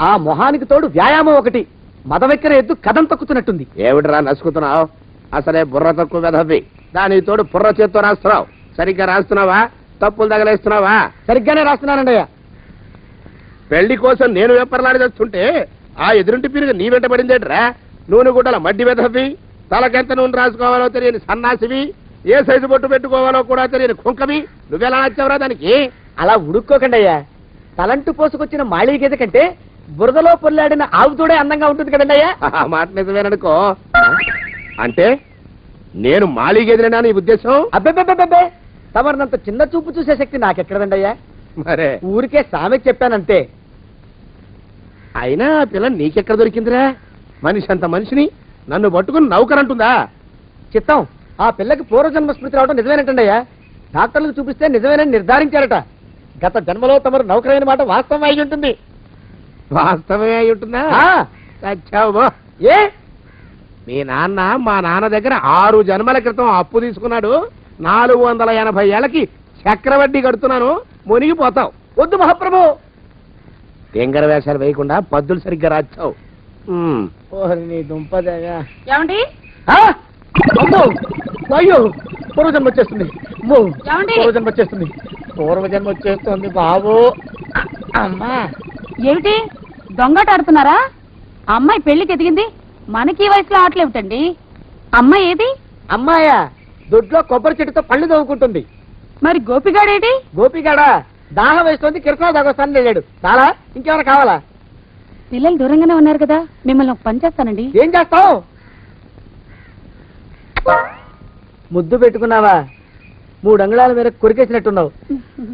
ఆ మొహానికి తోడు వ్యాయామం ఒకటి. మదవెక్కర ఎద్దు కదం తొక్కుతున్నట్టుంది. ఏమిటిరా నసుకుతున్నావు? అసలే బుర్ర తక్కువ వెధవి. దాని తోడు బుర్ర చేత్తో రాస్తున్నావు. సరిగ్గా రాస్తున్నావా? తప్పులు తగలేస్తున్నావా? సరిగ్గానే రాస్తున్నానండి అయ్యా. పెళ్లి కోసం నేను వెప్పర్లాడి తెస్తుంటే ఆ ఎదురింటి పిరుగు నీ వెంట పడిందేట్రా? నూనె గుడ్డల మడ్డి వెధవి, తలకెంత నూనె రాసుకోవాలో తెలియని సన్నాసివి, ఏ సైజు బొట్టు పెట్టుకోవాలో కూడా తెలియని కుంకవి. నువ్వెలా నచ్చావురా దానికి? అలా ఉడుక్కోకండి అయ్యా. తలంటు పోసుకొచ్చిన మాళీ గేదె కంటే బురదలో పొల్లాడిన ఆవుతోడే అందంగా ఉంటుంది కదండి అయ్యా. ఆ మాట నిజమేననుకో. అంటే నేను మాలిగేదినా నీ ఉద్దేశం? అబ్బెబ్బెబ్బెబ్బే, తమరినంత చిన్న చూపు చూసే శక్తి నాకెక్కడదండి అయ్యా. మరే ఊరికే సామె చెప్పానంతే. అయినా ఆ పిల్ల నీకెక్కడ దొరికిందిరా? మనిషి అంత మనిషిని నన్ను పట్టుకుని నౌకరంటుందా? చిత్తం, ఆ పిల్లకి పూర్వజన్మ స్మృతి రావడం నిజమేనటండి అయ్యా. డాక్టర్లకు చూపిస్తే నిజమేనని నిర్ధారించారట. గత జన్మలో తమరు నౌకరైన మాట వాస్తవం అయి ఉంటుంది. వాస్తవమే అయి ఉంటుందా? చచ్చావు. ఏ మీ నాన్న మా నాన్న దగ్గర 6 జన్మల క్రితం అప్పు తీసుకున్నాడు. 480 ఏళ్ళకి చక్రవడ్డీ కడుతున్నాను. మునిగిపోతావు. వద్దు మహాప్రభు. తెంగర వేషాలు వేయకుండా పద్దులు సరిగ్గా రాచావు. నీ దుంపదగా. ఏమండి? అమ్మో, అయ్యో, పూర్వజన్మ వచ్చేస్తుంది. ఏమండి? పూర్వజన్మ వచ్చేస్తుంది. పూర్వజన్మ వచ్చేస్తుంది బాబు. అమ్మా, ఏమిటి దొంగట ఆడుతున్నారా? అమ్మాయి పెళ్లికి ఎదిగింది, మనకి ఈ వయసులో ఆటలేమిటండి? అమ్మాయి ఏది? అమ్మాయా దొడ్లో కొబ్బరి చెట్టుతో పళ్ళు తవ్వుకుంటుంది. మరి గోపిగాడేటి? గోపిగాడా దాహం వేస్తుంది, కిరసా దాగొస్తానని వెళ్ళాడు. చాలా, ఇంకేమైనా కావాలా? పిల్లలు దూరంగానే ఉన్నారు కదా, మిమ్మల్ని ఒక పని చేస్తానండి. ఏం చేస్తావు? ముద్దు పెట్టుకున్నావా? 3 అంగుళాల మీద కొరికేసినట్టున్నావు.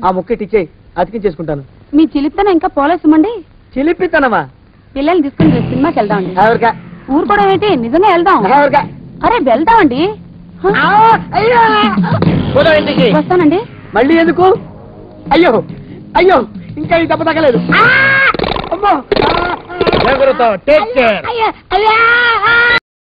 ఆ ముక్కెట్టిచ్చేయి, అతికించేసుకుంటాను. మీ చిలిపితనం ఇంకా పోలేసమండి. చిలిపితనమా? పిల్లల్ని తీసుకుని రేపు సినిమాకి వెళ్దామండి. ఎవరికా? ఊరు కూడా ఏంటి, నిజంగా వెళ్దాం. ఎవరికా? అరే వెళ్దామండి. ఇంటికి వస్తానండి. మళ్ళీ ఎందుకు? అయ్యో అయ్యో, ఇంకా ఈ దెబ్బ తగ్గలేదు. అమ్మో, టేక్ కేర్.